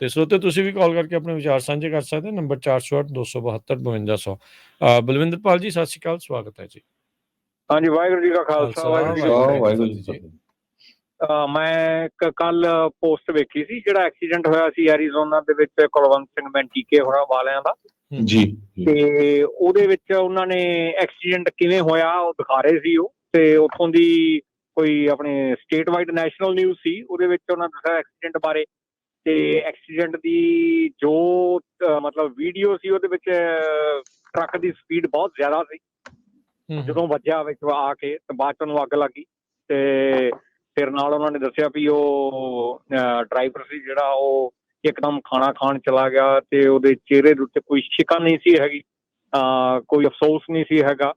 ਤੇ ਸਰੋਤੇ ਤੁਸੀਂ ਵੀ ਕਾਲ ਕਰਕੇ ਆਪਣੇ ਵਿਚਾਰ ਸਾਂਝੇ ਕਰ ਸਕਦੇ ਹੋ। ਨੰਬਰ 408 272 5200। ਬਲਵਿੰਦਰਪਾਲ ਜੀ, ਸਤਿ ਸ਼੍ਰੀ ਅਕਾਲ, ਸਵਾਗਤ ਹੈ ਜੀ। ਹਾਂਜੀ, ਵਾਹਿਗੁਰੂ ਜੀ ਕਾ ਖਾਲਸਾ, ਵਾਹਿਗੁਰੂ ਜੀ ਕੀ ਫਤਿਹ। ਵਾਹਿਗੁਰੂ ਜੀ ਕੀ ਫਤਿਹ। ਮੈਂ ਕੱਲ ਪੋਸਟ ਵੇਖੀ ਸੀ, ਜਿਹੜਾ ਐਕਸੀਡੈਂਟ ਹੋਇਆ ਸੀ ਐਰੀਜ਼ੋਨਾ ਦੇ ਵਿੱਚ ਕੁਲਵੰਤ ਸਿੰਘ ਮੈਂਟੀਕੇ ਹੋਰਾਂ ਵਾਲਿਆਂ ਦਾ ਜੀ। ਤੇ ਉਹਦੇ ਵਿੱਚ ਉਹਨਾਂ ਨੇ ਐਕਸੀਡੈਂਟ ਕਿਵੇਂ ਹੋਇਆ ਉਹ ਦਿਖਾ ਰਹੇ ਸੀ। ਉਹ ਤੇ ਉੱਥੋਂ ਦੀ ਕੋਈ ਆਪਣੇ ਸਟੇਟ ਵਾਈਡ ਨੈਸ਼ਨਲ ਨਿਊਜ਼ ਸੀ, ਉਹਦੇ ਵਿੱਚ ਉਹਨਾਂ ਦੱਸਿਆ ਐਕਸੀਡੈਂਟ ਬਾਰੇ। ਤੇ ਐਕਸੀਡੈਂਟ ਦੀ ਜੋ ਮਤਲਬ ਵੀਡੀਓ ਸੀ, ਉਹਦੇ ਵਿੱਚ ਟਰੱਕ ਦੀ ਸਪੀਡ ਬਹੁਤ ਜ਼ਿਆਦਾ ਸੀ। ਜਦੋਂ ਵੱਜਿਆ ਵਿੱਚ ਆ ਕੇ ਤੇ ਬਾਅਦ ਚ ਉਹਨੂੰ ਅੱਗ ਲੱਗੀ। ਤੇ ਫਿਰ ਨਾਲ ਉਹਨਾਂ ਨੇ ਦੱਸਿਆ ਵੀ ਉਹ ਡਰਾਈਵਰ ਸੀ ਜਿਹੜਾ, ਉਹ ਇੱਕਦਮ ਖਾਣਾ ਖਾਣ ਚਲਾ ਗਿਆ ਤੇ ਉਹਦੇ ਚਿਹਰੇ ਦੇ ਉੱਤੇ ਕੋਈ ਸ਼ਿਕਨ ਨਹੀਂ ਸੀ ਹੈਗੀ, ਕੋਈ ਅਫਸੋਸ ਨਹੀਂ ਸੀ ਹੈਗਾ।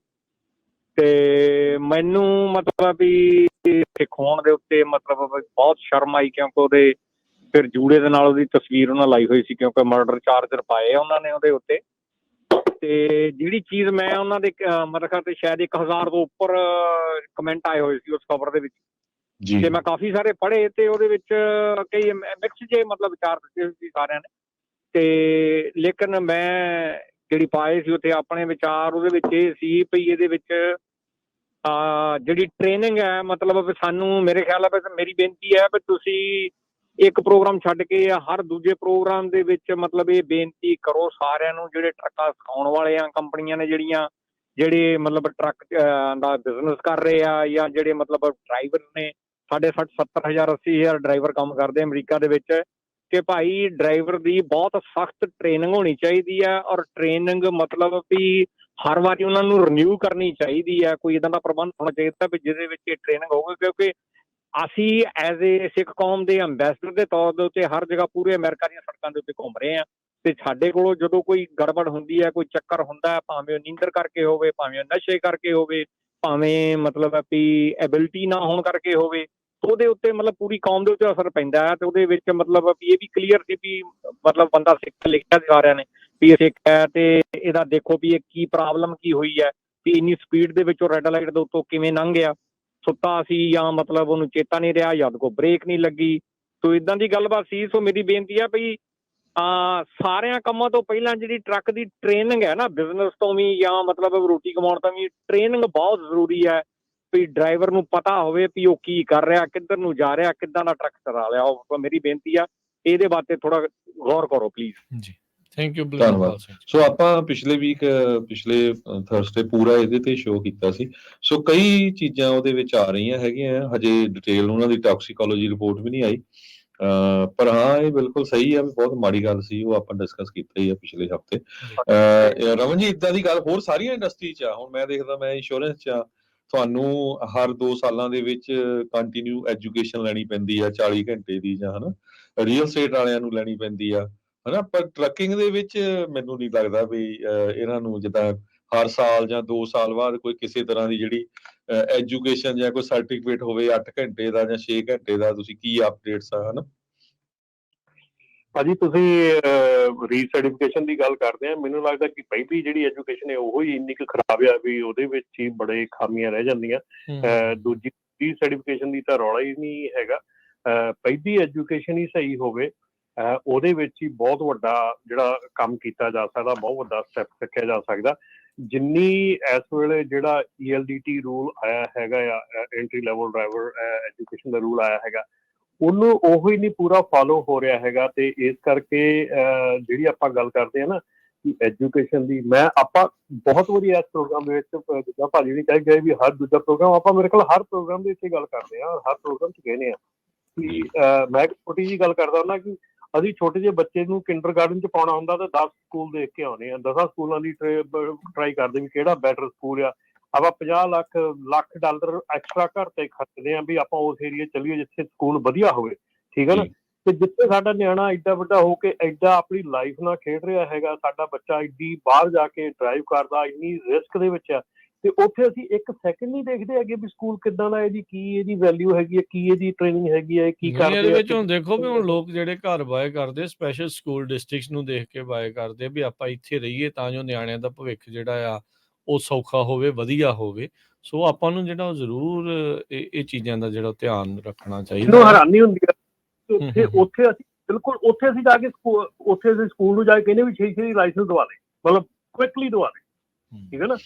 ਤੇ ਮੈਨੂੰ ਮਤਲਬ ਵੀ ਸਿੱਖ ਹੋਣ ਦੇ ਉੱਤੇ ਮਤਲਬ ਬਹੁਤ ਸ਼ਰਮ ਆਈ, ਕਿਉਂਕਿ ਉਹਦੇ ਫਿਰ ਜੂੜੇ ਦੇ ਨਾਲ ਉਹਦੀ ਤਸਵੀਰ ਉਹਨਾਂ ਲਾਈ ਹੋਈ ਸੀ, ਕਿਉਂਕਿ ਮਰਡਰ ਚਾਰਜਰ ਪਾਏ ਉਹਨਾਂ ਨੇ ਉਹਦੇ ਉੱਤੇ। ਤੇ ਜਿਹੜੀ ਚੀਜ਼ ਮੈਂ ਉਹਨਾਂ ਦੇ ਮੇਰੇ ਖਿਆਲ ਤੇ ਸ਼ਾਇਦ 1000 ਤੋਂ ਉੱਪਰ ਕਮੈਂਟ ਆਏ ਹੋਏ ਸੀ ਉਸ ਖਬਰ ਦੇ ਵਿੱਚ, ਤੇ ਮੈਂ ਕਾਫੀ ਸਾਰੇ ਪੜ੍ਹੇ ਤੇ ਉਹਦੇ ਵਿੱਚ ਕਈ ਮਿਕਸ ਜੇ ਮਤਲਬ ਵਿਚਾਰ ਦਿੱਤੇ ਸੀ ਸਾਰਿਆਂ ਨੇ। ਤੇ ਲੇਕਿਨ ਮੈਂ ਜਿਹੜੀ ਪਾਏ ਸੀ ਉੱਥੇ ਆਪਣੇ ਵਿਚਾਰ, ਉਹਦੇ ਵਿੱਚ ਇਹ ਸੀ ਵੀ ਇਹਦੇ ਵਿੱਚ ਜਿਹੜੀ ਟ੍ਰੇਨਿੰਗ ਹੈ, ਮਤਲਬ ਸਾਨੂੰ ਮੇਰੇ ਖਿਆਲ ਹੈ, ਮੇਰੀ ਬੇਨਤੀ ਹੈ ਵੀ ਤੁਸੀਂ ਇੱਕ ਪ੍ਰੋਗਰਾਮ ਛੱਡ ਕੇ ਹਰ ਦੂਜੇ ਪ੍ਰੋਗਰਾਮ ਦੇ ਵਿੱਚ ਮਤਲਬ ਇਹ ਬੇਨਤੀ ਕਰੋ ਸਾਰਿਆਂ ਨੂੰ, ਜਿਹੜੇ ਟਰੱਕਾਂ ਸਿਖਾਉਣ ਵਾਲੇ ਆ ਕੰਪਨੀਆਂ ਨੇ ਜਿਹੜੀਆਂ, ਜਿਹੜੇ ਮਤਲਬ ਟਰੱਕ ਦਾ ਬਿਜ਼ਨਸ ਕਰ ਰਹੇ ਆ, ਜਾਂ ਜਿਹੜੇ ਮਤਲਬ ਡਰਾਈਵਰ ਨੇ, ਸਾਡੇ 60-70 ਹਜ਼ਾਰ 80 ਹਜ਼ਾਰ ਡਰਾਈਵਰ ਕੰਮ ਕਰਦੇ ਅਮਰੀਕਾ ਦੇ ਵਿੱਚ, ਕਿ ਭਾਈ ਡਰਾਈਵਰ ਦੀ ਬਹੁਤ ਸਖਤ ਟ੍ਰੇਨਿੰਗ ਹੋਣੀ ਚਾਹੀਦੀ ਹੈ। ਔਰ ਟ੍ਰੇਨਿੰਗ ਮਤਲਬ ਵੀ ਹਰ ਵਾਰੀ ਉਹਨਾਂ ਨੂੰ ਰਿਨਿਊ ਕਰਨੀ ਚਾਹੀਦੀ ਹੈ। ਕੋਈ ਇੱਦਾਂ ਦਾ ਪ੍ਰਬੰਧ ਹੋਣਾ ਚਾਹੀਦਾ ਵੀ ਜਿਹਦੇ ਵਿੱਚ ਇਹ ਟ੍ਰੇਨਿੰਗ ਹੋਵੇ, ਕਿਉਂਕਿ ਅਸੀਂ ਐਜ਼ ਏ ਸਿੱਖ ਕੌਮ ਦੇ ਅੰਬੈਸਡਰ ਦੇ ਤੌਰ ਦੇ ਉੱਤੇ ਹਰ ਜਗ੍ਹਾ ਪੂਰੇ ਅਮਰੀਕਾ ਦੀਆਂ ਸੜਕਾਂ ਦੇ ਉੱਤੇ ਘੁੰਮ ਰਹੇ ਹਾਂ। ਤੇ ਸਾਡੇ ਕੋਲੋਂ ਜਦੋਂ ਕੋਈ ਗੜਬੜ ਹੁੰਦੀ ਹੈ, ਕੋਈ ਚੱਕਰ ਹੁੰਦਾ ਹੈ, ਭਾਵੇਂ ਉਹ ਨੀਂਦਰ ਕਰਕੇ ਹੋਵੇ, ਭਾਵੇਂ ਉਹ ਨਸ਼ੇ ਕਰਕੇ ਹੋਵੇ, ਭਾਵੇਂ ਮਤਲਬ ਵੀ ਐਬਿਲਿਟੀ ਨਾ ਹੋਣ ਕਰਕੇ ਹੋਵੇ, ਉਹਦੇ ਉੱਤੇ ਮਤਲਬ ਪੂਰੀ ਕੌਮ ਦੇ ਉੱਤੇ ਅਸਰ ਪੈਂਦਾ ਹੈ। ਤੇ ਉਹਦੇ ਵਿੱਚ ਮਤਲਬ ਵੀ ਇਹ ਵੀ ਕਲੀਅਰ ਸੀ ਵੀ ਮਤਲਬ ਬੰਦਾ ਸਿੱਖ ਲਿਖਿਆ ਸਾਰਿਆਂ ਨੇ ਵੀ ਇਹ ਸਿੱਖ ਹੈ, ਤੇ ਇਹਦਾ ਦੇਖੋ ਵੀ ਇਹ ਕੀ ਪ੍ਰੋਬਲਮ ਕੀ ਹੋਈ ਹੈ, ਵੀ ਇੰਨੀ ਸਪੀਡ ਦੇ ਵਿੱਚ ਉਹ ਰੈੱਡ ਲਾਈਟ ਦੇ ਉੱਤੋਂ ਕਿਵੇਂ ਲੰਘ ਗਿਆ, ਸੁੱਤਾ ਸੀ ਜਾਂ ਮਤਲਬ ਉਹਨੂੰ ਚੇਤਾ ਨਹੀਂ ਰਿਹਾ, ਜਾਂ ਕੋ ਬ੍ਰੇਕ ਨਹੀਂ ਲੱਗੀ। ਸੋ ਇਦਾਂ ਦੀ ਗੱਲਬਾਤ ਸੀ। ਸੋ ਮੇਰੀ ਬੇਨਤੀ ਹੈ ਵੀ ਸਾਰਿਆਂ ਕੰਮਾਂ ਤੋਂ ਪਹਿਲਾਂ ਜਿਹੜੀ ਟਰੱਕ ਦੀ ਟ੍ਰੇਨਿੰਗ ਹੈ ਨਾ, ਬਿਜ਼ਨਸ ਤੋਂ ਵੀ ਜਾਂ ਮਤਲਬ ਰੋਟੀ ਕਮਾਉਣ ਤੋਂ ਵੀ ਟ੍ਰੇਨਿੰਗ ਬਹੁਤ ਜ਼ਰੂਰੀ ਹੈ। ਵੀ ਡਰਾਈਵਰ ਨੂੰ ਪਤਾ ਹੋਵੇ ਵੀ ਉਹ ਕੀ ਕਰ ਰਿਹਾ, ਕਿੱਧਰ ਨੂੰ ਜਾ ਰਿਹਾ, ਕਿੱਦਾਂ ਦਾ ਟਰੱਕ ਚਲਾ ਰਿਹਾ। ਉਹ ਮੇਰੀ ਬੇਨਤੀ ਆ, ਇਹਦੇ ਬਾਰੇ ਥੋੜਾ ਗੌਰ ਕਰੋ ਪਲੀਜ਼ ਜੀ। ਥੈਂਕ ਯੂ, ਧੰਨਵਾਦ। ਸੋ ਆਪਾਂ ਪਿਛਲੇ ਥਰਸਡੇ ਪੂਰਾ ਇਹਦੇ ਤੇ ਸ਼ੋਅ ਕੀਤਾ ਸੀ। ਸੋ ਕਈ ਚੀਜ਼ਾਂ ਉਹਦੇ ਵਿੱਚ ਆ ਰਹੀਆਂ ਹੈਗੀਆਂ, ਹਜੇ ਡਿਟੇਲ ਉਹਨਾਂ ਦੀ ਟਾਕਸੀਕੋਲੋਜੀ ਰਿਪੋਰਟ ਵੀ ਨਹੀਂ ਆਈ। ਪਰ ਹਾਂ, ਇਹ ਬਿਲਕੁਲ ਸਹੀ ਆ, ਬਹੁਤ ਮਾੜੀ ਗੱਲ ਸੀ, ਉਹ ਆਪਾਂ ਡਿਸਕਸ ਕੀਤਾ ਹੀ ਆ ਪਿਛਲੇ ਹਫ਼ਤੇ। ਰਮਨ ਜੀ, ਏਦਾਂ ਦੀ ਗੱਲ ਹੋਰ ਸਾਰੀਆਂ ਇੰਡਸਟਰੀ 'ਚ ਆ। ਹੁਣ ਮੈਂ ਦੇਖਦਾ, ਮੈਂ ਇੰਸ਼ੋਰੈਂਸ 'ਚ ਆ, ਤੁਹਾਨੂੰ ਹਰ 2 ਸਾਲਾਂ ਦੇ ਵਿੱਚ ਕੰਟੀਨਿਊ ਐਜੂਕੇਸ਼ਨ ਲੈਣੀ ਪੈਂਦੀ ਆ 40 ਘੰਟੇ ਦੀ, ਜਾਂ ਹਨਾ ਰੀਅਲ ਸਟੇਟ ਵਾਲਿਆਂ ਨੂੰ ਲੈਣੀ ਪੈਂਦੀ ਆ, ਹਨਾ। ਪਰ ਟਰੱਕਿੰਗ ਦੇ ਵਿੱਚ ਮੈਨੂੰ ਨਹੀਂ ਲੱਗਦਾ ਵੀ ਇਹਨਾਂ ਨੂੰ ਜਿੱਦਾਂ ਹਰ ਸਾਲ ਜਾਂ 2 ਸਾਲ ਬਾਅਦ ਕੋਈ ਕਿਸੇ ਤਰ੍ਹਾਂ ਦੀ ਜਿਹੜੀ ਐਜੂਕੇਸ਼ਨ ਜਾਂ ਕੋਈ ਸਰਟੀਫਿਕੇਟ ਹੋਵੇ 8 ਘੰਟੇ ਦਾ ਜਾਂ 6 ਘੰਟੇ ਦਾ, ਤੁਸੀਂ ਕੀ ਅਪਡੇਟਸ ਆ, ਹਨਾ। ਭਾਜੀ, ਤੁਸੀਂ ਰੀਸਰਟੀਫਿਕੇਸ਼ਨ ਦੀ ਗੱਲ ਕਰਦੇ ਆ, ਮੈਨੂੰ ਲੱਗਦਾ ਕਿ ਪਹਿਲੀ ਜਿਹੜੀ ਐਜੂਕੇਸ਼ਨ ਹੈ ਉਹ ਹੀ ਇੰਨੀ ਕੁ ਖਰਾਬ ਆ ਵੀ ਉਹਦੇ ਵਿੱਚ ਹੀ ਬੜੇ ਖਾਮੀਆਂ ਰਹਿ ਜਾਂਦੀਆਂ। ਦੂਜੀ ਰੀਸਰਟੀਫਿਕੇਸ਼ਨ ਦੀ ਤਾਂ ਰੌਲਾ ਹੀ ਨਹੀਂ ਹੈਗਾ। ਪਹਿਲੀ ਐਜੂਕੇਸ਼ਨ ਹੀ ਸਹੀ ਹੋਵੇ, ਉਹਦੇ ਵਿੱਚ ਹੀ ਬਹੁਤ ਵੱਡਾ ਜਿਹੜਾ ਕੰਮ ਕੀਤਾ ਜਾ ਸਕਦਾ, ਬਹੁਤ ਵੱਡਾ ਸਟੈਪ ਚੱਕਿਆ ਜਾ ਸਕਦਾ। ਜਿੰਨੀ ਇਸ ਵੇਲੇ ਜਿਹੜਾ ELDT ਰੂਲ ਆਇਆ ਹੈਗਾ ਆ, ਐਂਟਰੀ ਲੈਵਲ ਡਰਾਈਵਰ ਐਜੂਕੇਸ਼ਨ ਦਾ ਰੂਲ ਆਇਆ ਹੈਗਾ, ਉਹਨੂੰ ਉਹ ਹੀ ਨਹੀਂ ਪੂਰਾ ਫੋਲੋ ਹੋ ਰਿਹਾ ਹੈਗਾ। ਤੇ ਇਸ ਕਰਕੇ ਜਿਹੜੀ ਆਪਾਂ ਗੱਲ ਕਰਦੇ ਹਾਂ ਨਾ ਕਿ ਐਜੂਕੇਸ਼ਨ ਦੀ, ਆਪਾਂ ਬਹੁਤ ਵਾਰੀ ਇਸ ਪ੍ਰੋਗਰਾਮ ਦੇ ਵਿੱਚ, ਜਿੱਦਾਂ ਭਾਜੀ ਨੇ ਕਹਿ ਗਏ ਵੀ ਹਰ ਦੂਜਾ ਪ੍ਰੋਗਰਾਮ, ਆਪਾਂ ਮੇਰੇ ਕੋਲ ਹਰ ਪ੍ਰੋਗਰਾਮ ਦੇ ਵਿੱਚ ਗੱਲ ਕਰਦੇ ਹਾਂ, ਹਰ ਪ੍ਰੋਗਰਾਮ 'ਚ ਕਹਿੰਦੇ ਹਾਂ ਕਿ ਮੈਂ ਇੱਕ ਛੋਟੀ ਜਿਹੀ ਗੱਲ ਕਰਦਾ ਹੁੰਦਾ ਕਿ ਅਸੀਂ ਛੋਟੇ ਜਿਹੇ ਬੱਚੇ ਨੂੰ ਕਿੰਡਰ ਗਾਰਡਨ 'ਚ ਪਾਉਣਾ ਹੁੰਦਾ ਤਾਂ 10 ਸਕੂਲ ਦੇਖ ਕੇ ਆਉਂਦੇ ਹਾਂ, 10 ਸਕੂਲਾਂ ਦੀ ਟਰਾਈ ਕਰਦੇ ਵੀ ਕਿਹੜਾ ਬੈਟਰ ਸਕੂਲ ਆ। ਆਪਾਂ 50 ਲੱਖ ਡਾਲਰ ਐਕਸਟਰਾ ਘਰ ਤੇ ਖਰਚਦੇ ਹਾਂ ਵੀ ਆਪਾਂ ਉਸ ਏਰੀਏ ਚੱਲੀਏ ਜਿੱਥੇ ਸਕੂਲ ਵਧੀਆ ਹੋਵੇ, ਠੀਕ ਹੈ ਨਾ। ਤੇ ਜਿੱਥੇ ਸਾਡਾ ਨਿਆਣਾ ਏਡਾ ਵੱਡਾ ਹੋ ਕੇ ਏਡਾ ਆਪਣੀ ਲਾਈਫ ਨਾਲ ਖੇਡ ਰਿਹਾ ਹੈਗਾ, ਸਾਡਾ ਬੱਚਾ ਏਡੀ ਬਾਹਰ ਜਾ ਕੇ ਡਰਾਈਵ ਕਰਦਾ, ਇੰਨੀ ਰਿਸਕ ਦੇ ਵਿੱਚ ਆ, ਤੇ ਉੱਥੇ ਅਸੀਂ ਇੱਕ ਸੈਕਿੰਡ ਨਹੀਂ ਦੇਖਦੇ ਹੈਗੇ ਵੀ ਸਕੂਲ ਕਿੱਦਾਂ ਦਾ, ਇਹਦੀ ਕੀ ਇਹਦੀ ਵੈਲਿਊ ਹੈਗੀ ਹੈ, ਕੀ ਇਹਦੀ ਟ੍ਰੇਨਿੰਗ ਹੈਗੀ ਹੈ, ਕੀ ਕਰਦੇ। ਇਹਦੇ ਵਿੱਚ ਹੁਣ ਦੇਖੋ ਵੀ ਹੁਣ ਲੋਕ ਜਿਹੜੇ ਘਰ ਬਾਏ ਕਰਦੇ, ਸਪੈਸ਼ਲ ਸਕੂਲ ਡਿਸਟ੍ਰਿਕਟਸ ਨੂੰ ਦੇਖ ਕੇ ਬਾਏ ਕਰਦੇ ਵੀ ਆਪਾਂ ਇੱਥੇ ਰਹੀਏ ਤਾਂ ਜੋ ਨਿਆਣਿਆਂ ਦਾ ਭਵਿੱਖ ਜਿਹੜਾ ਆ ਉਹ ਸੌਖਾ ਹੋਵੇ, ਵਧੀਆ ਹੋਵੇ। ਸੋ ਆਪਾਂ ਨੂੰ ਜਿਹੜਾ ਜ਼ਰੂਰ ਇਹ ਚੀਜ਼ਾਂ ਦਾ ਜਿਹੜਾ ਧਿਆਨ ਰੱਖਣਾ ਚਾਹੀਦਾ। ਮੈਨੂੰ ਹੈਰਾਨੀ ਹੁੰਦੀ ਹੈ ਉੱਥੇ ਅਸੀਂ ਬਿਲਕੁਲ ਉੱਥੇ ਅਸੀਂ ਜਾ ਕੇ ਉੱਥੇ ਅਸੀਂ ਸਕੂਲ ਨੂੰ ਜਾ ਕੇ ਕਹਿੰਦੇ ਵੀ ਛੇ ਲਾਇਸੈਂਸ ਦਵਾ ਦੇ, ਮਤਲਬ ਕੁਇਕਲੀ ਦਵਾ ਦੇ, ਠੀਕ ਹੈ ਨਾ।